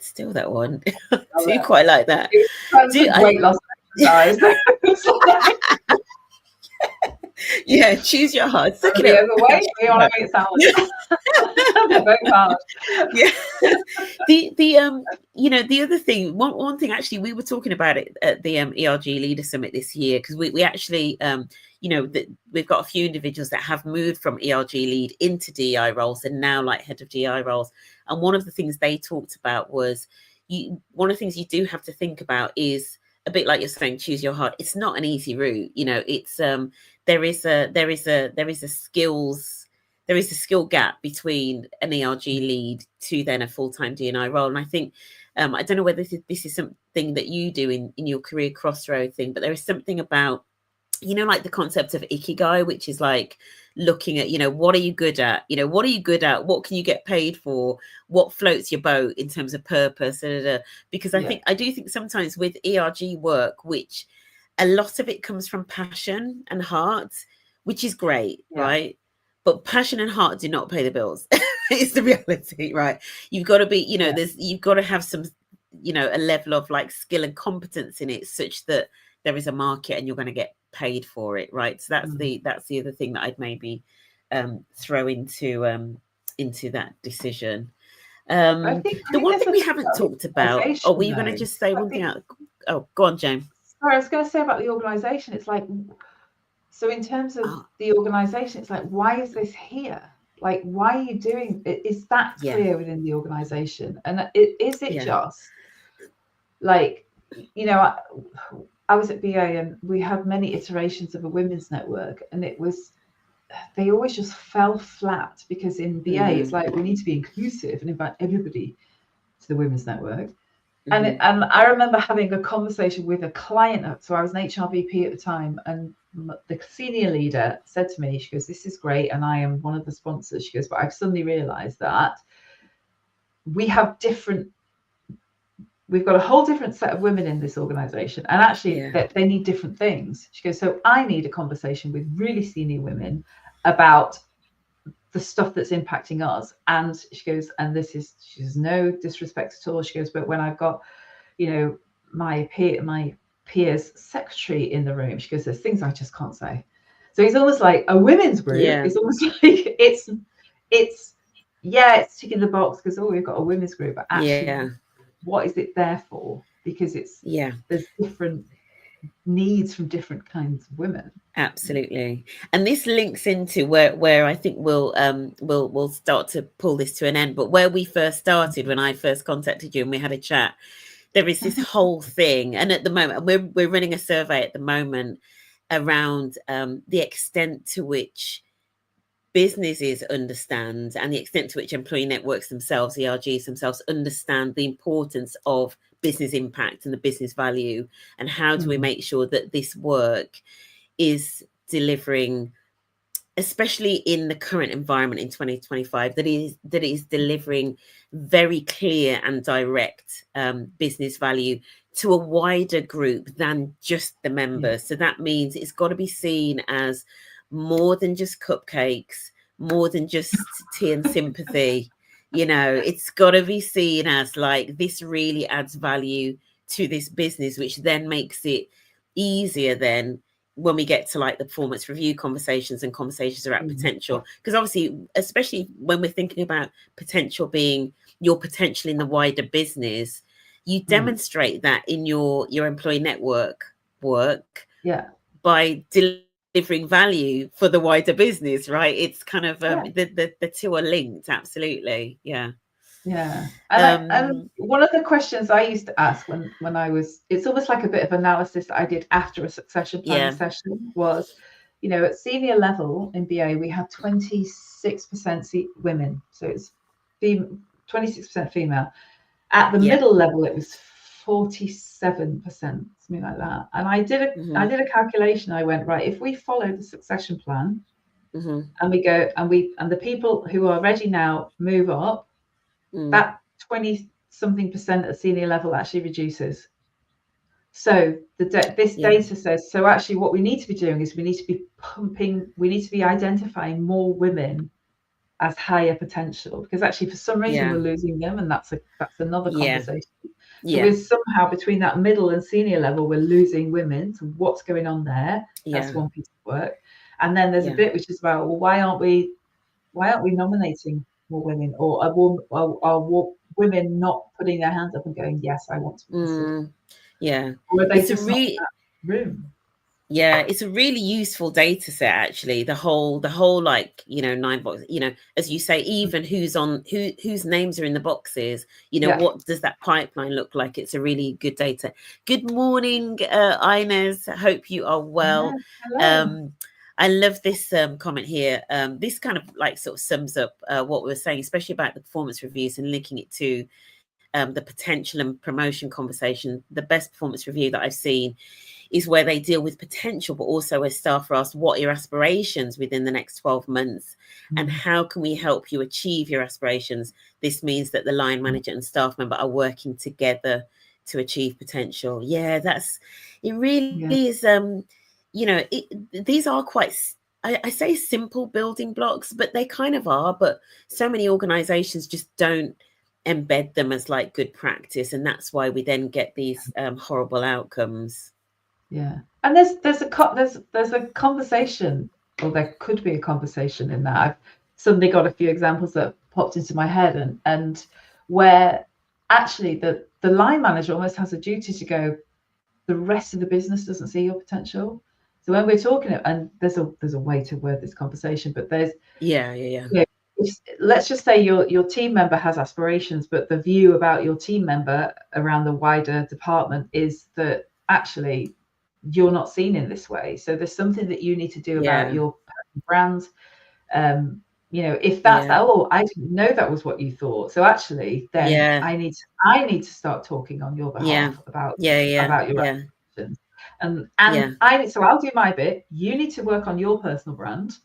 steal that one. I do quite like that. Weight loss exercise. Choose your heart. We overweight. We want to make salad. They're both hard. The other thing, one thing actually, we were talking about it at the ERG Leader Summit this year, because we actually we've got a few individuals that have moved from ERG lead into DI roles and now like head of DI roles. And one of the things they talked about was one of the things you do have to think about is a bit like you're saying, choose your heart. It's not an easy route. It's there is a skill gap between an ERG lead to then a full-time D&I role. And I think, I don't know whether this is something that you do in your career crossroad thing, but there is something about, like the concept of ikigai, which is like looking at, what are you good at? What are you good at? What can you get paid for? What floats your boat in terms of purpose? Because I do think sometimes with ERG work, which a lot of it comes from passion and heart, which is great, right? But passion and heart do not pay the bills. It's the reality, right? You've got to be, you've got to have some, a level of like skill and competence in it, such that there is a market and you're going to get paid for it, right? So that's the other thing that I'd maybe throw into that decision. The one thing we haven't talked about. Oh, were you going to just say one thing out? Oh, go on, Jane. Sorry, I was going to say about the organisation. It's like, so in terms of the organisation, it's like, why is this here? Like, why are you doing it? Is that clear within the organisation? And is it just like, I was at BA and we had many iterations of a women's network, and they always just fell flat, because in BA it's like, we need to be inclusive and invite everybody to the women's network. And I remember having a conversation with a client. So I was an HR VP at the time, and the senior leader said to me, she goes, "This is great, and I am one of the sponsors." She goes, "But I've suddenly realised that we've got a whole different set of women in this organisation, and actually that they need different things." She goes, "So I need a conversation with really senior women about the stuff that's impacting us." And she goes, and she says, no disrespect at all. She goes, "But when I've got, my peer's secretary in the room," she goes, "there's things I just can't say." So it's almost like a women's group. It's almost like it's ticking the box because we've got a women's group, but actually what is it there for? Because there's different needs from different kinds of women. Absolutely. And this links into where I think we'll start to pull this to an end. But where we first started, when I first contacted you and we had a chat, there is this whole thing. And at the moment, we're running a survey at the moment around the extent to which businesses understand and the extent to which employee networks themselves, ERGs themselves, understand the importance of business impact and the business value, and how do we make sure that this work is delivering, especially in the current environment in 2025, that is delivering very clear and direct business value to a wider group than just the members. So that means it's got to be seen as more than just cupcakes, more than just tea and sympathy. It's got to be seen as like, this really adds value to this business, which then makes it easier then when we get to like the performance review conversations and conversations around potential. Because obviously, especially when we're thinking about potential being your potential in the wider business, you demonstrate that in your employee network work by delivering value for the wider business, right? It's kind of the two are linked. Absolutely. And one of the questions I used to ask when I was, it's almost like a bit of analysis that I did after a succession planning session, was, at senior level in BA we had 26% women, so it's 26% female. At the middle level it was 47%, something like that. And I did a calculation. I went, right, if we follow the succession plan and we go and the people who are ready now move up, that 20-something% at senior level actually reduces. So this data says, so actually what we need to be doing is we need to be identifying more women as higher potential, because actually for some reason we're losing them, and that's another conversation. So we're somehow between that middle and senior level, we're losing women. So what's going on there? That's one piece of work. And then there's a bit which is about, well, why aren't we nominating more women, or are women not putting their hands up and going, yes, I want to be considered? Or are they just not in that room? It's a really useful data set, actually. The whole 9 boxes, as you say, even whose names are in the boxes, what does that pipeline look like? It's a really good data. Good morning, Inez. Hope you are well. I love this comment here. This kind of like sort of sums up what we were saying, especially about the performance reviews and linking it to the potential and promotion conversation. The best performance review that I've seen is where they deal with potential, but also as staff are asked, what are your aspirations within the next 12 months? And how can we help you achieve your aspirations? This means that the line manager and staff member are working together to achieve potential. It really is. These are quite, I say simple building blocks, but they kind of are. But so many organizations just don't embed them as like good practice. And that's why we then get these horrible outcomes. And there's a conversation, or there could be a conversation in that. I've suddenly got a few examples that popped into my head, and where actually the line manager almost has a duty to go, the rest of the business doesn't see your potential. So when we're talking, and there's a way to word this conversation, but there's let's just say your team member has aspirations, but the view about your team member around the wider department is that actually you're not seen in this way. So there's something that you need to do about your brand. you know, if that's oh, I didn't know that was what you thought, so actually then I need to start talking on your behalf about your actions. And I'll do my bit, you need to work on your personal brand,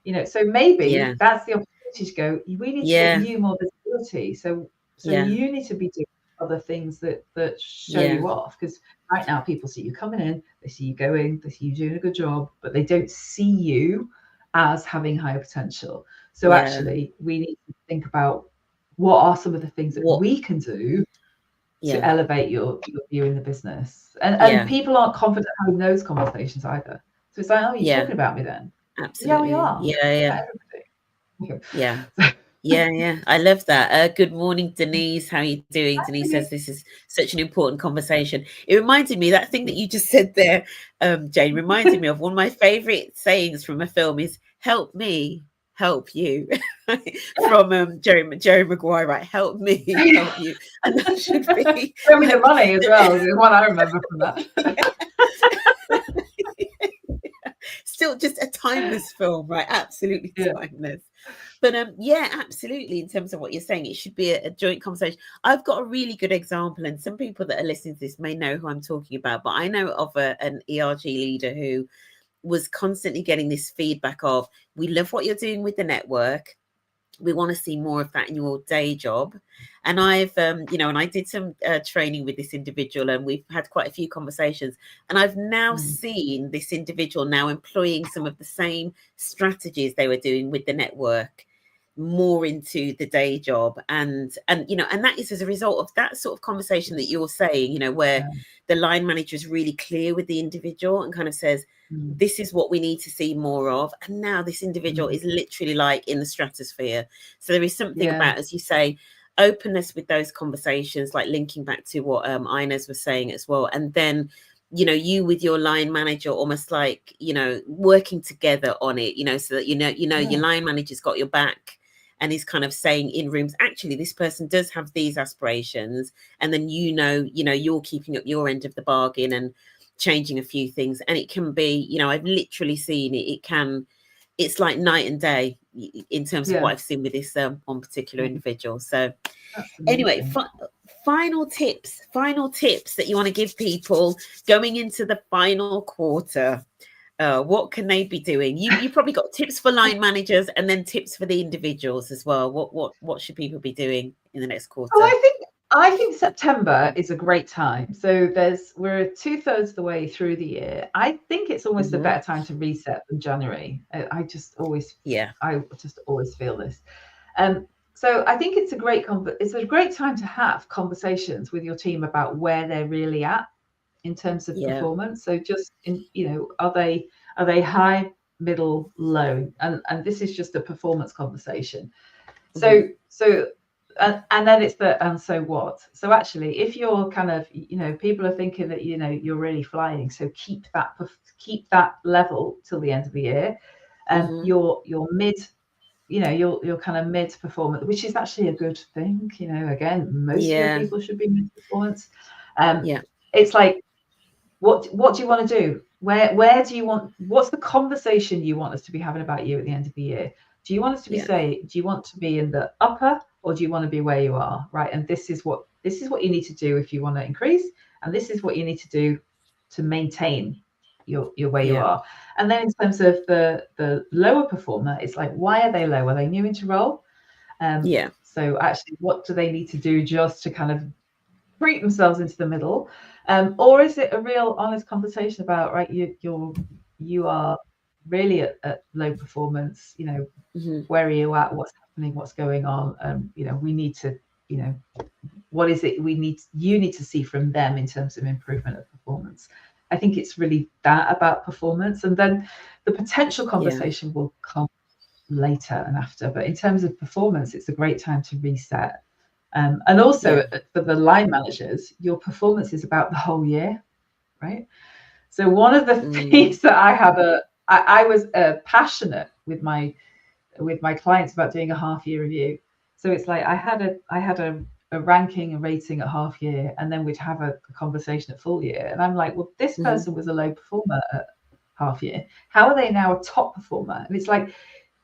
you know, so maybe that's the opportunity to go, we need to get you more visibility, so you need to be doing other things that show you off, because right now people see you coming in, they see you going, they see you doing a good job, but they don't see you as having higher potential. So actually we need to think about what are some of the things that we can do to elevate your view in the business, and people aren't confident having those conversations either, so it's like, oh, you're talking about me then. Absolutely. We are. Yeah. I love that. Good morning, Denise. How are you doing? Hi, Denise says this is such an important conversation. It reminded me, that thing that you just said there, Jane, reminded me of one of my favorite sayings from a film is "Help me, help you," from Jerry Maguire. Right? Help me, help you, and that should be. Show me the money as well. Is what I remember from that. Still just a timeless film, right? Absolutely timeless. But absolutely, in terms of what you're saying, it should be a joint conversation. I've got a really good example, and some people that are listening to this may know who I'm talking about, but I know of an ERG leader who was constantly getting this feedback of, we love what you're doing with the network, we want to see more of that in your day job. And I've, and I did some training with this individual, and we've had quite a few conversations. And I've now seen this individual now employing some of the same strategies they were doing with the network more into the day job. And that is as a result of that sort of conversation that you're saying, where the line manager is really clear with the individual and kind of says, this is what we need to see more of. And now this individual is literally like in the stratosphere. So there is something about, as you say, openness with those conversations, like linking back to what Inez was saying as well. And then, you with your line manager, almost like, working together on it, so that, your line manager's got your back and is kind of saying in rooms, actually, this person does have these aspirations. And then, you're keeping up your end of the bargain and changing a few things. And it can be, I've literally seen it. It's like night and day in terms of what I've seen with this one particular individual. So anyway, final tips that you want to give people going into the final quarter. What can they be doing? You probably got tips for line managers and then tips for the individuals as well. What should people be doing in the next quarter? I think September is a great time. So we're 2/3 of the way through the year. I think it's almost a better time to reset than January. I just always feel this. So I think it's a great time to have conversations with your team about where they're really at in terms of performance. So just are they high, middle, low? And this is just a performance conversation. So and then it's and so what? So actually, if you're kind of, people are thinking that, you're really flying, so keep that level till the end of the year. And your mid, your kind of mid performance, which is actually a good thing. Again, most of your people should be mid performance. It's like, what do you want to do? Where do you want? What's the conversation you want us to be having about you at the end of the year? Do you want us to be saying, do you want to be in the upper, or do you want to be where you are, right? And this is what you need to do if you want to increase, and this is what you need to do to maintain your where you are. And then in terms of the lower performer, it's like, why are they low? Are they new into role? So actually, what do they need to do just to kind of creep themselves into the middle? Or is it a real honest conversation about, right, you are really at low performance, where are you at, what's happening, what's going on? We need to, what is it you need to see from them in terms of improvement of performance? I think it's really that about performance, and then the potential conversation will come later and after. But in terms of performance, it's a great time to reset. And also for the line managers, your performance is about the whole year, right? So one of the things that I was passionate with my clients about doing a half year review. So it's like I had a ranking and rating at half year, and then we'd have a conversation at full year. And I'm like, well, this person was a low performer at half year. How are they now a top performer? And it's like,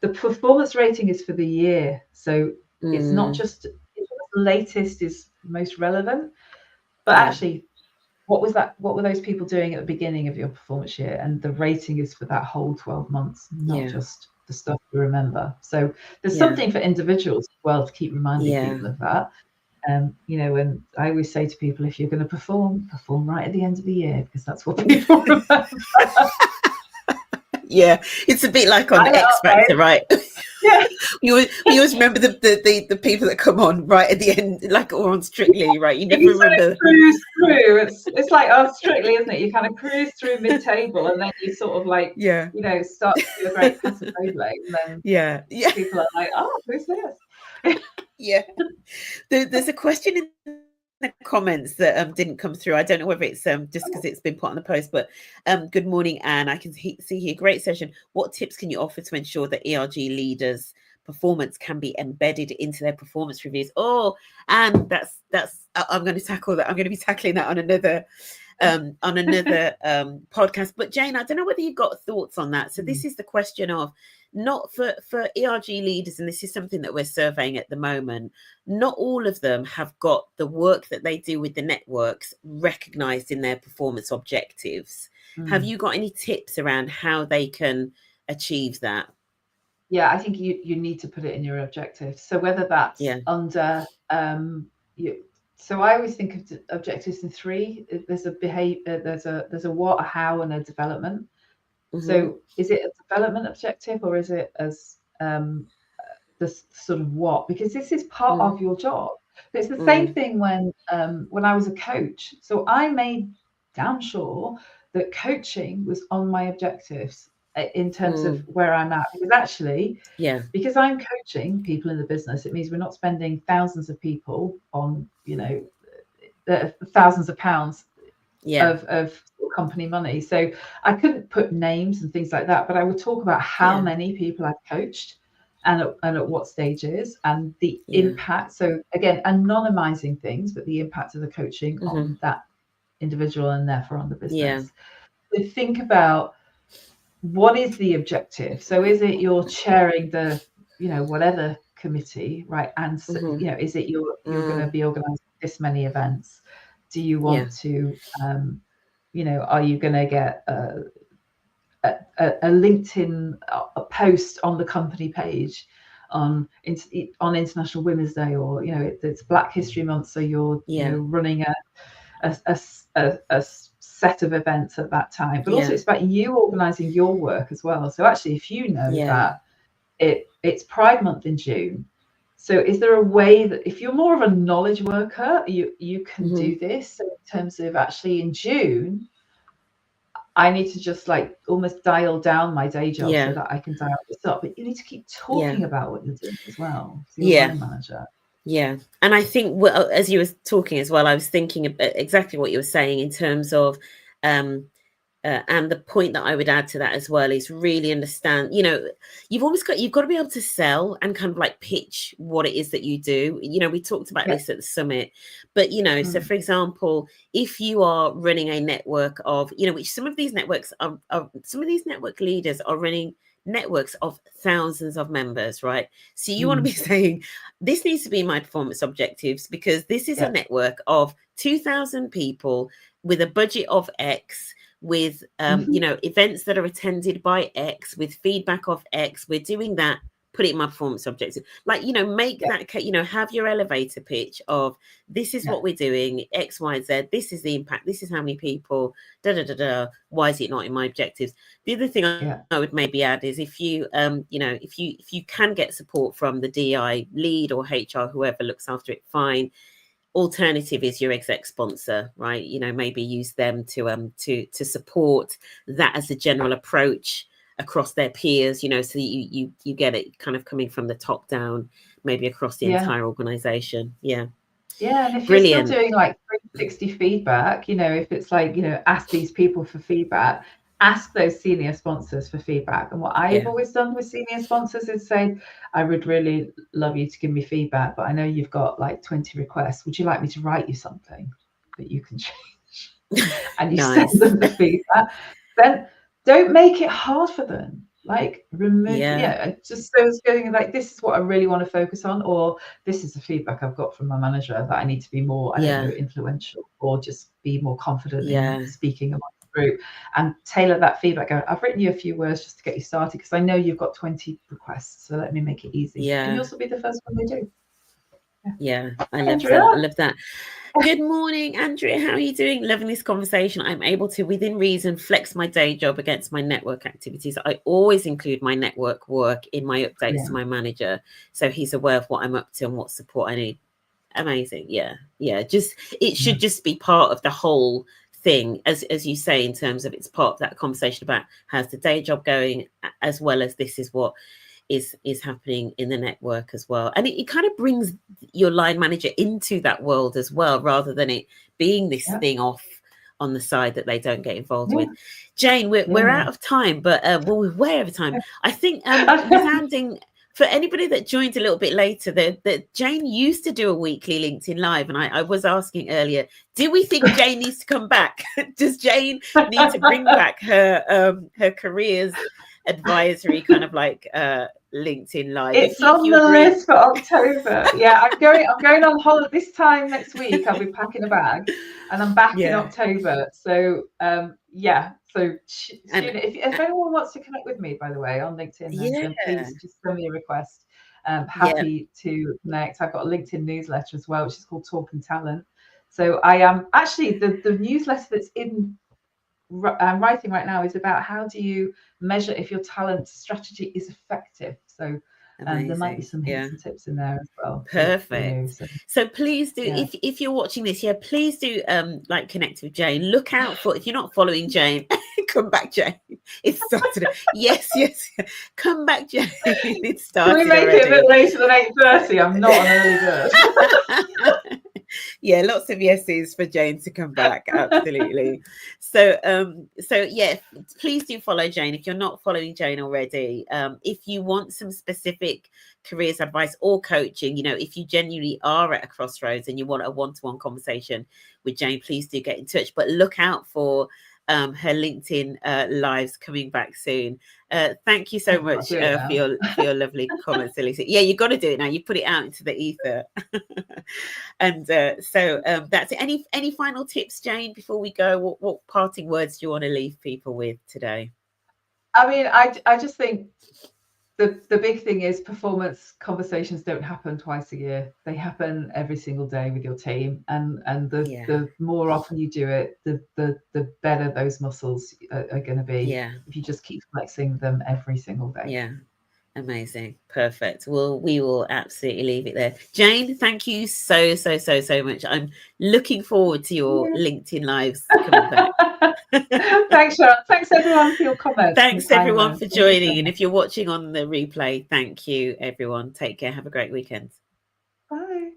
the performance rating is for the year. So it's not just the latest is most relevant, but actually, what were those people doing at the beginning of your performance year? And the rating is for that whole 12 months, not just the stuff you remember. So there's something for individuals as well to keep reminding people of that. You know, and I always say to people, if you're going to perform right at the end of the year, because that's what people remember. Yeah, it's a bit like on X Factor, right? Yeah. we always remember the people that come on right at the end, like, or on Strictly, right? You never remember. Cruise through. It's like Strictly, isn't it? You kind of cruise through mid-table, and then you sort of like, you know, start to do a great passive overlay, and then people are like, oh, who's this? There's a question in the comments that didn't come through. I don't know whether it's just because it's been put on the post, but good morning, Anne. I can see here, great session. What tips can you offer to ensure that ERG leaders' performance can be embedded into their performance reviews? Oh, and that's I'm going to tackle that. I'm going to be tackling that on another podcast. But Jane, I don't know whether you've got thoughts on that. So this is the question of, not for ERG leaders, and this is something that we're surveying at the moment, not all of them have got the work that they do with the networks recognized in their performance objectives. Have you got any tips around how they can achieve that? Yeah, I think you need to put it in your objectives. So whether that's under so I always think of objectives in three. There's a behavior, there's a what, a how, and a development. So is it a development objective, or is it as the sort of what? Because this is part of your job. It's the same thing when I was a coach. So I made damn sure that coaching was on my objectives in terms of where I'm at. Because actually, because I'm coaching people in the business, it means we're not spending thousands of people on, you know, thousands of pounds of company money. So I couldn't put names and things like that, but I would talk about how many people I've coached and at what stages, and the impact. So again, anonymizing things, but the impact of the coaching on that individual and therefore on the business. So think about, what is the objective? So is it you're chairing the, you know, whatever committee, right? And you know, is it you're going to be organizing this many events? Do you want to, you know, are you going to get a LinkedIn post on the company page on International Women's Day, or, you know, it's Black History Month, so you're you know, running a set of events at that time. But also it's about you organizing your work as well. So actually, if you know that it's Pride Month in June, so is there a way that if you're more of a knowledge worker, you can do this? So in terms of actually in June, I need to just like almost dial down my day job so that I can dial this up. But you need to keep talking about what you're doing as well. So you're a line manager. Yeah. And I think, well, as you were talking as well, I was thinking about exactly what you were saying in terms of, and the point that I would add to that as well is really understand, you know, you've got to be able to sell and kind of like pitch what it is that you do. You know, we talked about this at the summit, but, you know, so for example, if you are running a network of, you know, which some of these networks are some of these network leaders are running networks of thousands of members, right? So you want to be saying, this needs to be my performance objectives, because this is a network of 2,000 people with a budget of X, with you know, events that are attended by X, with feedback of X. We're doing that, put it in my performance objective. Like, you know, make that, you know, have your elevator pitch of, this is what we're doing, X, Y, Z, this is the impact, this is how many people, why is it not in my objectives? The other thing I would maybe add is, if you you know, if you can get support from the DI lead or HR, whoever looks after it, fine. Alternative is your exec sponsor, right? You know, maybe use them to support that as a general approach across their peers, you know, so you get it kind of coming from the top down, maybe across the entire organization. And if you're still doing like 360 feedback, you know, if it's like, you know, ask these people for feedback, ask those senior sponsors for feedback. And what I've always done with senior sponsors is say, I would really love you to give me feedback, but I know you've got like 20 requests. Would you like me to write you something that you can change? And you send them the feedback. Then don't make it hard for them. like remove, just so it's going like, this is what I really want to focus on, or this is the feedback I've got from my manager that I need to be more, I don't know, influential, or just be more confident in speaking among the group, and tailor that feedback. I've written you a few words just to get you started, because I know you've got 20 requests, so let me make it easy. And yours will be the first one they do. I love that. I love that. Good morning, Andrea. How are you doing? Loving this conversation. I'm able to, within reason, flex my day job against my network activities. I always include my network work in my updates to my manager, so he's aware of what I'm up to and what support I need. Amazing. Just it should just be part of the whole thing, as you say, in terms of it's part of that conversation about how's the day job going, as well as this is what is happening in the network as well. And it kind of brings your line manager into that world as well, rather than it being this thing off on the side that they don't get involved with. Jane, we're out of time, but we're way over time. I think resounding for anybody that joined a little bit later, that Jane used to do a weekly LinkedIn Live, and I was asking earlier, do we think Jane needs to come back? Does Jane need to bring back her careers advisory kind of like LinkedIn Live? It's on the list for October. I'm going on holiday this time next week. I'll be packing a bag, and I'm back in October. So if anyone wants to connect with me, by the way, on LinkedIn, then please just send me a request. Happy to connect. I've got a LinkedIn newsletter as well, which is called Talking Talent. So I am actually the newsletter that's I'm writing right now is about how do you measure if your talent strategy is effective. So there might be some hints and tips in there as well. Perfect. So please do, if you're watching this, please do like connect with Jane. Look out for, if you're not following Jane, come back, Jane. It started. Yes. Come back, Jane. It started. Can we make it a bit later than 8:30? I'm not an early bird. Lots of yeses for Jane to come back. Absolutely. So please do follow Jane if you're not following Jane already. If you want some specific careers advice or coaching, if you genuinely are at a crossroads and you want a one-to-one conversation with Jane, please do get in touch. But look out for her LinkedIn lives coming back soon. Thank you so much for your lovely comments, Elisa. You got to do it now. You put it out into the ether. And so that's it. Any final tips, Jane, before we go? What parting words do you want to leave people with today? I mean, I just think the big thing is performance conversations don't happen twice a year. They happen every single day with your team, and the more often you do it, the better those muscles are going to be. If you just keep flexing them every single day. Amazing. Perfect. Well, we will absolutely leave it there. Jane, thank you so much. I'm looking forward to your LinkedIn Lives coming back. Thanks, Sharon. Thanks everyone for your comments. Thanks everyone for joining. And if you're watching on the replay, thank you everyone. Take care. Have a great weekend. Bye.